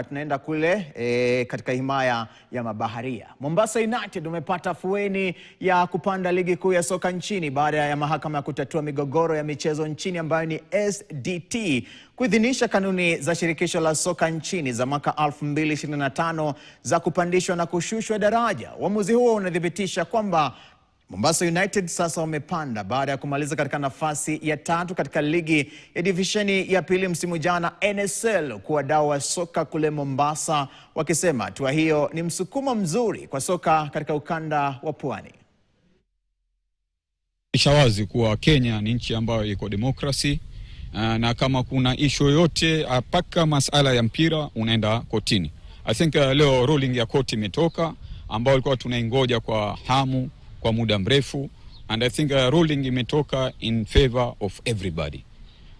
Tunaenda kule katika himaya ya mabaharia. Mombasa United umepata fueni ya kupanda ligi kuu ya soka nchini baada ya mahakama ya kutatua migogoro ya michezo nchini ambayo ni SDT kuidhinisha kanuni za shirikisho la soka nchini za mwaka 2025 za kupandishwa na kushushwa daraja. Uamuzi huo unadhibitisha kwamba Mombasa United sasa wamepanda baada ya kumaliza katika nafasi ya 3 katika ligi ya divisheni ya pili msimu jana NSL, kwa wadau wa soka kule Mombasa wakisema hatua hiyo ni msukumo mzuri kwa soka katika ukanda wa Pwani. Ishawazi kuwa Kenya ni nchi ambayo iko demokrasi, na kama kuna issue yote paka masala ya mpira unaenda kotini. I think leo ruling ya koti imetoka ambao ilikuwa tunaingoja kwa hamu kwa muda mrefu, and I think ruling imetoka in favor of everybody.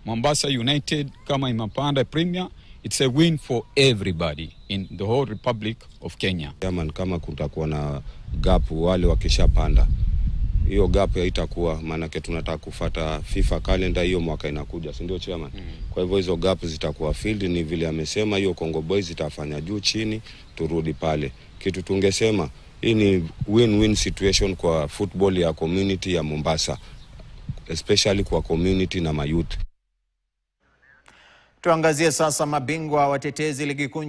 Mombasa United kama imepanda Premier, it's a win for everybody in the whole Republic of Kenya. Chairman, kama kutakuwa na gap wale wakishapanda, hiyo gap haitakuwa, maana tunataka kufuata FIFA calendar hiyo mwaka inakuja, si ndio chairman? Kwa hivyo hizo gap zitakuwa filled, ni vile amesema hiyo Congo Boys itafanya juu chini turudi pale. Kitu tungesema hii ni win-win situation kwa football ya community ya Mombasa, especially kwa community na mayouth. Tuangazie sasa mabingwa watetezi ligi kuu